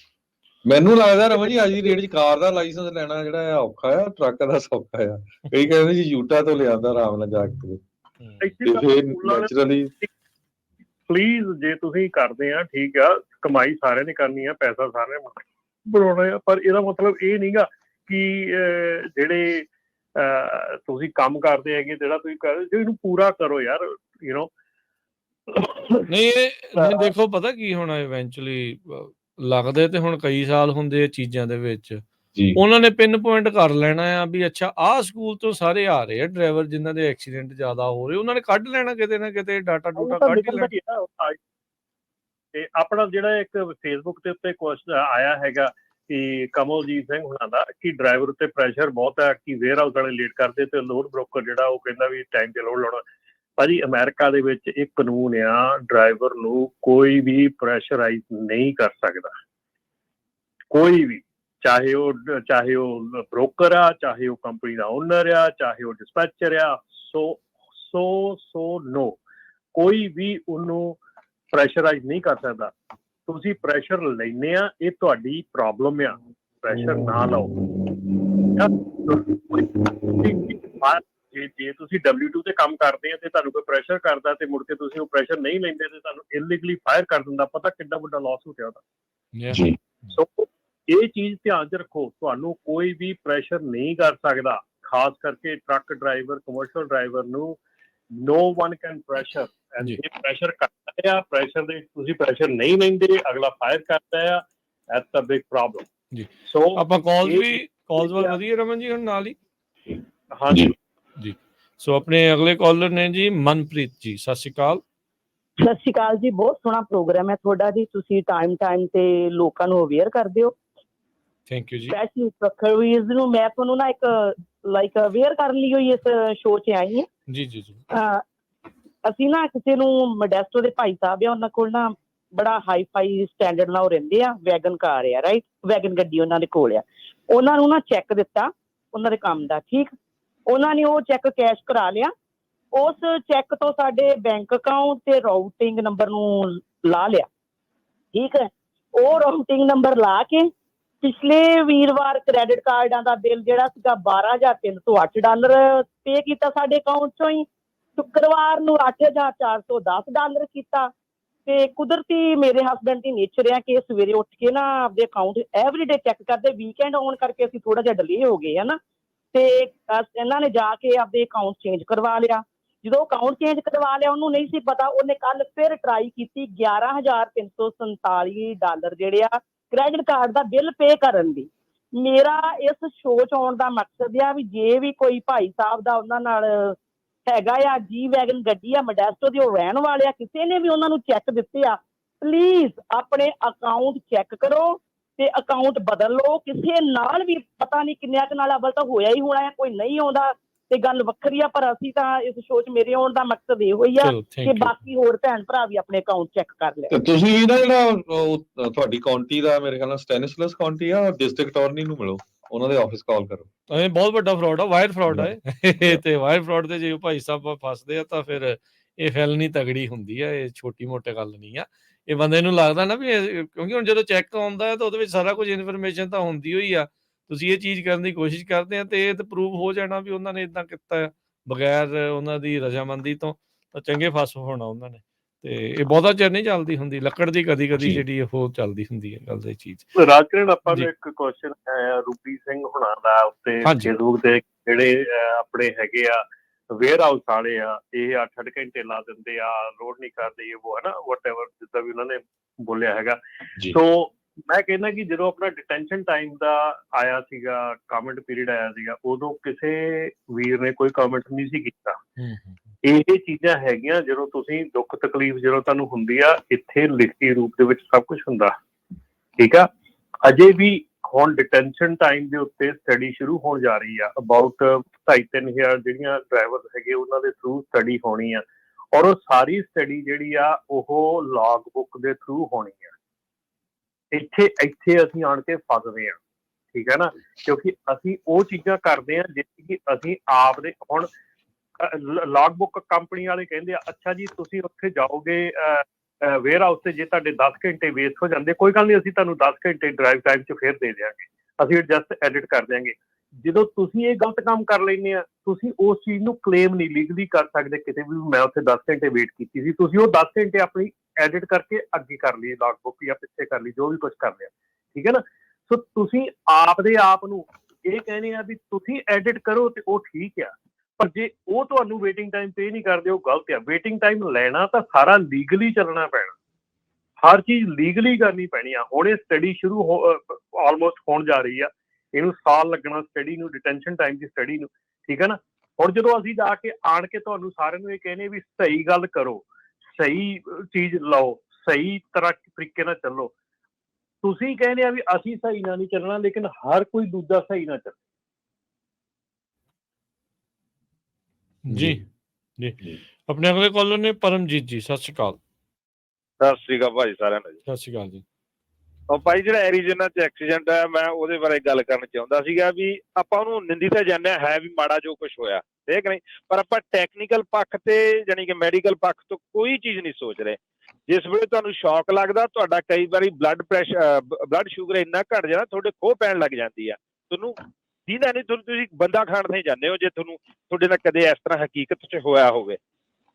ਮੈਨੂੰ ਲੱਗਦਾ ਰਮਨ ਜੀ ਅੱਜ ਦੀ ਡੇਟ 'ਚ ਕਾਰ ਦਾ ਲਾਇਸੈਂਸ ਲੈਣਾ ਜਿਹੜਾ ਆ ਔਖਾ ਆ, ਟਰੱਕ ਦਾ ਸੌਖਾ ਆ। ਕਈ ਕਹਿੰਦੇ ਜੀ ਯੂਟਾ ਤੋਂ ਲਿਆਂਦਾ ਆਰਾਮ ਨਾਲ ਜਾ ਕੇ, ਤੇ ਫਿਰ ਨੈਚੁਰਲੀ ਪਲੀਜ਼ ਜੇ ਤੁਸੀਂ ਕਰਦੇ ਆ ਠੀਕ ਆ, ਕਮਾਈ ਸਾਰਿਆਂ ਨੇ ਕਰਨੀ ਆ, ਪੈਸਾ ਸਾਰਿਆਂ ਨੇ ਬਣਾਉਣਾ ਆ, ਪਰ ਇਹਦਾ ਮਤਲਬ ਇਹ ਨਹੀਂਗਾ ਕਿ ਜਿਹੜੇ ਤੁਸੀਂ ਕੰਮ ਕਰਦੇ ਹੈਗੇ, ਜਿਹੜਾ ਤੁਸੀਂ ਕਰ ਇਹਨੂੰ ਪੂਰਾ ਕਰੋ ਯਾਰ, ਯੂ ਨੋ। ਨਹੀਂ ਇਹ ਦੇਖੋ ਪਤਾ ਕੀ ਹੋਣਾ ਇਵੈਂਚੁਅਲੀ, ਲੱਗਦੇ ਤੇ ਹੁਣ ਕਈ ਸਾਲ ਹੁੰਦੇ ਆ ਚੀਜ਼ਾਂ ਦੇ ਵਿੱਚ, ਉਹਨਾਂ ਨੇ ਪਿੰਨ ਪੁਆਇੰਟ ਕਰ ਲੈਣਾ ਆ ਵੀ ਅੱਛਾ ਆਹ ਸਕੂਲ ਤੋਂ ਸਾਰੇ ਆ ਰਹੇ ਆ ਡਰਾਈਵਰ ਜਿਨ੍ਹਾਂ ਦੇ ਐਕਸੀਡੈਂਟ ਜ਼ਿਆਦਾ ਹੋ ਰਹੇ, ਉਹਨਾਂ ਨੇ ਕੱਢ ਲੈਣਾ ਕਿਤੇ ਨਾ ਕਿਤੇ ਡਾਟਾ ਡੂਟਾ ਕੱਢ ਹੀ ਲੈਣਾ। ਤੇ ਆਪਣਾ ਜਿਹੜਾ ਇੱਕ ਫੇਸਬੁੱਕ ਦੇ ਉੱਤੇ ਕੁਐਸਚਨ ਆਇਆ ਹੈਗਾ ਕਿ ਕਮਲਜੀਤ ਸਿੰਘ ਹੁਣਾਂ ਦਾ, ਕਿ ਡਰਾਈਵਰ ਉੱਤੇ ਪ੍ਰੈਸ਼ਰ ਬਹੁਤ ਹੈ, ਕਿ ਵੇਅਰ ਹਾਊਸ ਵਾਲੇ ਲੇਟ ਕਰਦੇ ਤੇ ਲੋਡ ਬ੍ਰੋਕਰ ਜਿਹੜਾ ਉਹ ਕਹਿੰਦਾ ਵੀ ਟਾਈਮ ਤੇ ਲੋਡ ਲਾਉਣਾ। ਭਾਜੀ ਅਮਰੀਕਾ ਦੇ ਵਿੱਚ ਇੱਕ ਕਾਨੂੰਨ ਆ, ਡਰਾਈਵਰ ਨੂੰ ਕੋਈ ਵੀ ਪ੍ਰੈਸ਼ਰਾਈਜ਼ ਨਹੀਂ ਕਰ ਸਕਦਾ, ਕੋਈ ਵੀ, ਚਾਹੇ ਉਹ ਬ੍ਰੋਕਰ ਆ, ਚਾਹੇ ਉਹ ਕੰਪਨੀ ਦਾ ਓਨਰ ਆ, ਚਾਹੇ ਉਹ ਡਿਸਪੈਚਰ ਆ। ਸੋ ਨੋ, ਕੋਈ ਵੀ ਉਹਨੂੰ ਪ੍ਰੈਸ਼ਰਾਈਜ਼ ਨਹੀਂ ਕਰ ਸਕਦਾ। ਤੁਸੀਂ ਪ੍ਰੈਸ਼ਰ ਲੈਂਦੇ ਆ, ਇਹ ਤੁਹਾਡੀ ਪ੍ਰੋਬਲਮ ਆ, ਪ੍ਰੈਸ਼ਰ ਨਾ ਲਓ। ਜੇ ਤੁਸੀਂ W2 ਤੇ ਕੰਮ ਕਰਦੇ ਆ ਤੇ ਤੁਹਾਨੂੰ ਕੋਈ ਪ੍ਰੈਸ਼ਰ ਕਰਦਾ ਤੇ ਮੁੜ ਕੇ ਤੁਸੀਂ ਉਹ ਪ੍ਰੈਸ਼ਰ ਨਹੀਂ ਲੈਂਦੇ ਤੇ ਤੁਹਾਨੂੰ ਇਲੀਗਲੀ ਫਾਇਰ ਕਰ ਦਿੰਦਾ, ਪਤਾ ਕਿੰਨਾ ਵੱਡਾ ਲਾਸ ਹੋ ਗਿਆ ਉਹਦਾ। ਸੋ ਇਹ ਚੀਜ਼ ਧਿਆਨ 'ਚ ਰੱਖੋ, ਤੁਹਾਨੂੰ ਕੋਈ ਵੀ ਪ੍ਰੈਸ਼ਰ ਨਹੀਂ ਕਰ ਸਕਦਾ, ਖਾਸ ਕਰਕੇ ਟਰੱਕ ਡਰਾਈਵਰ, ਕਮਰਸ਼ੀਅਲ ਡਰਾਈਵਰ ਨੂੰ no one can pressure, and ਜੇ ਪ੍ਰੈਸ਼ਰ ਕਰਦਾ ਆ, ਪ੍ਰੈਸ਼ਰ ਦੇ ਤੁਸੀਂ ਪ੍ਰੈਸ਼ਰ ਨਹੀਂ ਲੈਂਦੇ, ਅਗਲਾ ਫਾਇਰ ਕਰਦਾ ਆ, that's a big problem। ਜੀ ਸੋ ਆਪਾਂ ਕਾਲਸ ਵੱਲ ਵਧੀਆ ਰਮਨ ਜੀ ਹੁਣ ਨਾਲ ਹੀ। ਹਾਂਜੀ ਜੀ ਸੋ ਆਪਣੇ ਅਗਲੇ ਕਾਲਰ ਨੇ ਜੀ ਮਨਪ੍ਰੀਤ ਜੀ, ਸਤਿ ਸ਼੍ਰੀ ਅਕਾਲ। ਸਤਿ ਸ਼੍ਰੀ ਅਕਾਲ ਜੀ, ਬਹੁਤ ਸੋਹਣਾ ਪ੍ਰੋਗਰਾਮ ਹੈ ਤੁਹਾਡਾ ਜੀ, ਤੁਸੀਂ ਟਾਈਮ ਤੇ ਲੋਕਾਂ ਨੂੰ ਅਵੇਅਰ ਕਰਦੇ ਹੋ। ਥੈਂਕ ਯੂ ਜੀ। ਸਪੈਸ਼ਲੀ ਟਰੱਕਰ ਵੀਰਸ ਨੂੰ ਮੈਂ ਤੁਹਾਨੂੰ ਨਾ ਇੱਕ ਲਾਈਕ ਅਵੇਅਰ ਕਰਨ ਲਈ ਹੋਈ ਇਸ ਸ਼ੋਅ 'ਚ ਆਈ ਹਾਂ। ਜੀ ਜੀ ਜੀ। ਅਸੀਂ ਨਾ ਕਿਸੇ ਨੂੰ ਮੋਡੈਸਟੋ ਦੇ ਭਾਈ ਸਾਹਿਬ ਆ, ਉਹਨਾਂ ਕੋਲ ਨਾ ਬੜਾ ਹਾਈ ਫਾਈ ਸਟੈਂਡਰਡ ਨਾਲ ਉਹ ਰਹਿੰਦੇ ਆ, ਵੈਗਨ ਕਾਰ ਆ, ਰਾਈਟ, ਵੈਗਨ ਗੱਡੀ ਉਹਨਾਂ ਦੇ ਕੋਲ ਆ। ਉਹਨਾਂ ਨੂੰ ਨਾ ਚੈੱਕ ਦਿੱਤਾ ਉਹਨਾਂ ਦੇ ਕੰਮ ਦਾ, ਠੀਕ, ਉਹਨਾਂ ਨੇ ਉਹ ਚੈੱਕ ਕੈਸ਼ ਕਰਾ ਲਿਆ। ਉਸ ਚੈੱਕ ਤੋਂ ਸਾਡੇ ਬੈਂਕ ਅਕਾਊਂਟ ਤੇ ਰਾਊਟਿੰਗ ਨੰਬਰ ਨੂੰ ਲਾ ਲਿਆ, ਠੀਕ ਹੈ। ਉਹ ਰਾਊਟਿੰਗ ਨੰਬਰ ਲਾ ਕੇ ਪਿਛਲੇ ਵੀਰਵਾਰ ਕ੍ਰੈਡਿਟ ਕਾਰਡਾਂ ਦਾ ਬਿੱਲ ਜਿਹੜਾ ਸੀਗਾ $12,308 ਪੇ ਕੀਤਾ ਸਾਡੇ ਅਕਾਊਂਟ ਚੋਂ ਹੀ। ਸ਼ੁੱਕਰਵਾਰ ਨੂੰ $8,410 ਕੀਤਾ। ਤੇ ਕੁਦਰਤੀ ਮੇਰੇ ਹਸਬੈਂਡ ਦੀ ਨੇਚਰ ਆ ਕਿ ਸਵੇਰੇ ਉੱਠ ਕੇ ਨਾ ਆਪਦੇ ਅਕਾਊਂਟ ਐਵਰੀਡੇ ਚੈੱਕ ਕਰਦੇ, ਵੀਕਐਂਡ ਆਉਣ ਕਰਕੇ ਅਸੀਂ ਥੋੜਾ ਜਿਹਾ ਡਿਲੇ ਹੋ ਗਏ ਹੈ ਨਾ, ਤੇ ਇਹਨਾਂ ਨੇ ਜਾ ਕੇ ਆਪਦੇ ਅਕਾਊਂਟ ਚੇਂਜ ਕਰਵਾ ਲਿਆ। ਜਦੋਂ ਅਕਾਊਂਟ ਚੇਂਜ ਕਰਵਾ ਲਿਆ, ਉਹਨੂੰ ਨਹੀਂ ਸੀ ਪਤਾ, ਉਹਨੇ ਕੱਲ ਫਿਰ ਟਰਾਈ ਕੀਤੀ $11,347 ਜਿਹੜੇ ਆ ਕ੍ਰੈਡਿਟ ਕਾਰਡ ਦਾ ਬਿੱਲ ਪੇ ਕਰਨ ਦੀ। ਮੇਰਾ ਇਸ ਸ਼ੋਅ 'ਚ ਆਉਣ ਦਾ ਮਕਸਦ ਆ ਵੀ ਜੇ ਵੀ ਕੋਈ ਭਾਈ ਸਾਹਿਬ ਦਾ ਉਹਨਾਂ ਨਾਲ ਹੈਗਾ ਆ, ਜੀ ਵੈਗਨ ਗੱਡੀ ਆ, ਮੋਡੈਸਟੋ ਦੀ, ਉਹ ਰਹਿਣ ਵਾਲੇ ਆ, ਕਿਸੇ ਨੇ ਵੀ ਉਹਨਾਂ ਨੂੰ ਚੈੱਕ ਦਿੱਤੇ ਆ, ਪਲੀਜ਼ ਆਪਣੇ ਅਕਾਊਂਟ ਚੈੱਕ ਕਰੋ ਤੇ ਅਕਾਊਂਟ ਬਦਲ ਲਓ। ਕਿਸੇ ਨਾਲ ਵੀ ਪਤਾ ਨਹੀਂ ਕਿੰਨਿਆਂ ਕੁ ਨਾਲ ਅਵਲ ਤਾਂ ਹੋਇਆ ਹੀ ਹੋਣਾ ਆ, ਕੋਈ ਨਹੀਂ ਆਉਂਦਾ ਤੇ ਗੱਲ ਵੱਖਰੀ ਆ, ਪਰ ਅਸੀਂ ਤਾਂ ਇਸ ਸ਼ੋਅ 'ਚ ਮੇਰੇ ਆਉਣ ਦਾ ਮਕਸਦ ਇਹੋ ਹੀ ਆ ਕਿ ਬਾਕੀ ਹੋਰ ਭੈਣ ਭਰਾ ਵੀ ਆਪਣੇ ਅਕਾਊਂਟ ਚੈੱਕ ਕਰ ਲੈਣ। ਤੁਸੀਂ ਵੀ ਨਾ ਜਿਹੜਾ ਤੁਹਾਡੀ ਕਾਉਂਟੀ ਦਾ ਮੇਰੇ ਖਿਆਲ ਨਾਲ ਸਟੈਨਿਸਲਸ ਕਾਉਂਟੀ ਆ, ਡਿਸਟ੍ਰਿਕਟ ਅਟਾਰਨੀ ਨੂੰ ਮਿਲੋ, ਉਹਨਾਂ ਦੇ ਆਫਿਸ ਕਾਲ ਕਰੋ। ਇਹ ਬਹੁਤ ਵੱਡਾ ਫਰਾਡ ਆ, ਵਾਇਰ ਫਰਾਡ ਆ ਤੇ ਵਾਇਰ ਫਰਾਡ ਤੇ ਜੇ ਭਾਈ ਸਾਹਿਬ ਫਸਦੇ ਆ ਤਾਂ ਫਿਰ ਇਹ ਫੈਲਣੀ ਤਗੜੀ ਹੁੰਦੀ ਆ, ਇਹ ਛੋਟੀ ਮੋਟੀ ਗੱਲ ਨਹੀਂ ਆ। ਇਹ ਬੰਦੇ ਨੂੰ ਲੱਗਦਾ ਨਾ ਵੀ ਕਿਉਂਕਿ ਹੁਣ ਜਦੋਂ ਚੈੱਕ ਆਉਂਦਾ ਹੈ ਤਾਂ ਉਹਦੇ ਵਿੱਚ ਸਾਰਾ ਕੁਝ ਇਨਫੋਰਮੇਸ਼ਨ ਤਾਂ ਹੁੰਦੀ ਹੋਈ ਆ, ਤੁਸੀਂ ਇਹ ਚੀਜ਼ ਕਰਨ ਦੀ ਕੋਸ਼ਿਸ਼ ਕਰਦੇ ਆ ਤੇ ਇਹ ਤਾਂ ਪ੍ਰੂਵ ਹੋ ਜਾਣਾ ਵੀ ਉਹਨਾਂ ਨੇ ਇਦਾਂ ਕੀਤਾ ਬਗੈਰ ਉਹਨਾਂ ਦੀ ਰਜ਼ਾਮੰਦੀ ਤੋਂ, ਤਾਂ ਚੰਗੇ ਫਸ ਹੋਣਾ ਉਹਨਾਂ ਨੇ। ਤੇ ਇਹ ਬਹੁਤਾ ਚਿਰ ਨਹੀਂ ਚੱਲਦੀ ਹੁੰਦੀ, ਲੱਕੜ ਦੀ ਕਦੀ ਜਿਹੜੀ ਉਹ ਚੱਲਦੀ ਹੁੰਦੀ ਹੈ ਗੱਲ ਦੀ ਚੀਜ਼। ਰਾਜਕਿਰਨ ਆਪਾਂ ਨੂੰ ਇੱਕ ਕੁਐਸਚਨ ਆਇਆ ਰੂਪੀ ਸਿੰਘ ਹੁਣਾਂ ਦਾ ਉੱਤੇ ਫੇਸਬੁੱਕ ਤੇ, ਜਿਹੜੇ ਆਪਣੇ ਹੈਗੇ ਆ ਵੇਅਰ ਹਾਊਸ ਵਾਲੇ ਆ, ਇਹ 8-8 ਘੰਟੇ ਲਾ ਦਿੰਦੇ ਆ, ਲੋਡ ਨਹੀਂ ਕਰਦੇ ਉਹ, ਹੈ ਨਾ, ਵਟਐਵਰ ਜਿੱਦਾਂ ਵੀ ਉਹਨਾਂ ਨੇ ਬੋਲਿਆ ਹੈਗਾ। ਸੋ ਮੈਂ ਕਹਿੰਦਾ ਕਿ ਜਦੋਂ ਆਪਣਾ ਡਿਟੈਂਸ਼ਨ ਟਾਈਮ ਦਾ ਆਇਆ ਸੀਗਾ, ਕਮੈਂਟ ਪੀਰੀਅਡ ਆਇਆ ਸੀਗਾ, ਉਦੋਂ ਕਿਸੇ ਵੀਰ ਨੇ ਕੋਈ ਕਮੈਂਟ ਨਹੀਂ ਸੀ ਕੀਤਾ। ਇਹ ਚੀਜ਼ਾਂ ਹੈਗੀਆਂ, ਜਦੋਂ ਤੁਸੀਂ ਦੁੱਖ ਤਕਲੀਫ ਜਦੋਂ ਤੁਹਾਨੂੰ ਹੁੰਦੀ ਆ, ਇੱਥੇ ਲਿਖਤੀ ਰੂਪ ਦੇ ਵਿੱਚ ਸਭ ਕੁਝ ਹੁੰਦਾ, ਠੀਕ ਆ। ਅਜੇ ਵੀ ਹੁਣ ਡਿਟੈਂਸ਼ਨ ਟਾਈਮ ਦੇ ਉੱਤੇ ਸਟੱਡੀ ਸ਼ੁਰੂ ਹੋਣ ਜਾ ਰਹੀ ਆ, ਅਬਾਊਟ 2,500-3,000 ਜਿਹੜੀਆਂ ਡਰਾਈਵਰ ਹੈਗੇ ਉਹਨਾਂ ਦੇ ਥਰੂ ਸਟੱਡੀ ਹੋਣੀ ਆ, ਔਰ ਉਹ ਸਾਰੀ ਸਟੱਡੀ ਜਿਹੜੀ ਆ ਉਹ ਲੌਗ ਬੁੱਕ ਦੇ ਥਰੂ ਹੋਣੀ ਆ। ਇੱਥੇ ਅਸੀਂ ਆਣ ਕੇ ਫਸਦੇ ਹਾਂ, ਠੀਕ ਹੈ ਨਾ, ਕਿਉਂਕਿ ਅਸੀਂ ਉਹ ਚੀਜ਼ਾਂ ਕਰਦੇ ਹਾਂ ਜਿਹੜੀ ਕਿ ਅਸੀਂ ਆਪ ਦੇ ਹੁਣ ਲੌਗ ਬੁੱਕ ਕੰਪਨੀ ਵਾਲੇ ਕਹਿੰਦੇ ਆ ਅੱਛਾ ਜੀ ਤੁਸੀਂ ਉੱਥੇ ਜਾਓਗੇ ਵੇਅਰ ਹਾਊਸ ਤੇ, ਜੇ ਤੁਹਾਡੇ 10 ਘੰਟੇ ਵੇਸਟ ਹੋ ਜਾਂਦੇ ਕੋਈ ਗੱਲ ਨਹੀਂ, ਅਸੀਂ ਤੁਹਾਨੂੰ 10 ਘੰਟੇ ਡਰਾਈਵ ਟਾਈਮ 'ਚ ਫਿਰ ਦੇ ਦਿਆਂਗੇ, ਅਸੀਂ ਜਸਟ ਐਡਿਟ ਕਰ ਦਿਆਂਗੇ। ਜਦੋਂ ਤੁਸੀਂ ਇਹ ਗਲਤ ਕੰਮ ਕਰ ਲੈਂਦੇ ਆ, ਤੁਸੀਂ ਉਸ ਚੀਜ਼ ਨੂੰ ਕਲੇਮ ਨਹੀਂ ਲੀਗਲੀ ਕਰ ਸਕਦੇ ਕਿਤੇ ਵੀ ਮੈਂ ਉੱਥੇ 10 ਘੰਟੇ ਵੇਟ ਕੀਤੀ ਸੀ। ਤੁਸੀਂ ਉਹ 10 ਘੰਟੇ ਆਪਣੀ ਐਡਿਟ ਕਰਕੇ ਅੱਗੇ ਕਰ ਲਈ ਲੌਗ ਬੁੱਕ ਜਾਂ ਪਿੱਛੇ ਕਰ ਲਈ, ਜੋ ਵੀ ਕੁਝ ਕਰ ਲਿਆ, ਠੀਕ ਹੈ ਨਾ। ਸੋ ਤੁਸੀਂ ਆਪ ਦੇ ਆਪ ਨੂੰ ਇਹ ਕਹਿੰਦੇ ਆ ਵੀ ਤੁਸੀਂ ਐਡਿਟ ਕਰੋ ਤੇ ਉਹ ਠੀਕ ਆ, ਪਰ ਜੇ ਉਹ ਤੁਹਾਨੂੰ ਵੇਟਿੰਗ ਟਾਈਮ ਪੇ ਨਹੀਂ ਕਰਦੇ ਉਹ ਗਲਤ ਆ। ਵੇਟਿੰਗ ਟਾਈਮ ਲੈਣਾ ਤਾਂ ਸਾਰਾ ਲੀਗਲੀ ਚੱਲਣਾ ਪੈਣਾ, ਹਰ ਚੀਜ਼ ਲੀਗਲੀ ਕਰਨੀ ਪੈਣੀ ਆ। ਹੁਣ ਇਹ ਸਟੱਡੀ ਸ਼ੁਰੂ ਆਲਮੋਸਟ ਹੋਣ ਜਾ ਰਹੀ ਆ, ਇਹਨੂੰ ਸਾਲ ਲੱਗਣਾ ਸਟੱਡੀ ਨੂੰ, ਡਿਟੈਂਸ਼ਨ ਟਾਈਮ ਦੀ ਸਟੱਡੀ ਨੂੰ, ਠੀਕ ਹੈ ਨਾ। ਹੁਣ ਜਦੋਂ ਅਸੀਂ ਜਾ ਕੇ ਆਣ ਕੇ ਤੁਹਾਨੂੰ ਸਾਰਿਆਂ ਨੂੰ ਇਹ ਕਹਿੰਦੇ ਵੀ ਸਹੀ ਗੱਲ ਕਰੋ, ਸਹੀ ਚੀਜ਼ ਲਓ, ਸਹੀ ਤਰੀਕੇ ਨਾਲ ਚੱਲੋ, ਤੁਸੀਂ ਕਹਿੰਦੇ ਆ ਵੀ ਅਸੀਂ ਸਹੀ ਨਾਲ ਨਹੀਂ ਚੱਲਣਾ, ਲੇਕਿਨ ਹਰ ਕੋਈ ਦੂਜਾ ਸਹੀ ਨਾਲ ਚੱਲੇ। ਜੀ ਜੀ ਆਪਣੇ ਅਗਲੇ ਕਾਲਰ ਨੇ ਪਰਮਜੀਤ ਜੀ, ਸਤਿ ਸ਼੍ਰੀ ਅਕਾਲ। ਸਤਿ ਸ੍ਰੀ ਅਕਾਲ ਭਾਜੀ ਸਾਰਿਆਂ ਨੂੰ ਜੀ। ਸਤਿ ਸ਼੍ਰੀ ਅਕਾਲ ਜੀ। ਉਹ ਭਾਈ ਜਿਹੜਾ ਐਰੀਜ਼ੋਨਾ 'ਚ ਐਕਸੀਡੈਂਟ ਹੈ, ਮੈਂ ਉਹਦੇ ਬਾਰੇ ਗੱਲ ਕਰਨ ਚਾਹੁੰਦਾ ਸੀਗਾ ਵੀ ਆਪਾਂ ਉਹਨੂੰ ਨਿੰਦੀ ਤਾਂ ਜਾਂਦੇ ਹੈ ਵੀ ਮਾੜਾ ਜੋ ਕੁਝ ਹੋਇਆ, ਠੀਕ ਨਹੀਂ, ਪਰ ਆਪਾਂ ਟੈਕਨੀਕਲ ਪੱਖ ਤੇ ਜਾਣੀ ਕਿ ਮੈਡੀਕਲ ਪੱਖ ਤੋਂ ਕੋਈ ਚੀਜ਼ ਨਹੀਂ ਸੋਚ ਰਹੇ। ਜਿਸ ਵੇਲੇ ਤੁਹਾਨੂੰ ਸ਼ੌਕ ਲੱਗਦਾ, ਤੁਹਾਡਾ ਕਈ ਵਾਰੀ ਬਲੱਡ ਸ਼ੂਗਰ ਇੰਨਾ ਘਟ ਜਾਂਦਾ, ਤੁਹਾਡੇ ਖੋਹ ਪੈਣ ਲੱਗ ਜਾਂਦੀ ਆ, ਤੁਹਾਨੂੰ ਦੀਦਾ ਨਹੀਂ, ਤੁਸੀਂ ਬੰਦਾ ਖਾਣ ਨਹੀਂ ਜਾਂਦੇ ਹੋ ਜੇ ਤੁਹਾਡੇ ਨਾਲ ਕਦੇ ਇਸ ਤਰ੍ਹਾਂ ਹਕੀਕਤ 'ਚ ਹੋਇਆ ਹੋਵੇ।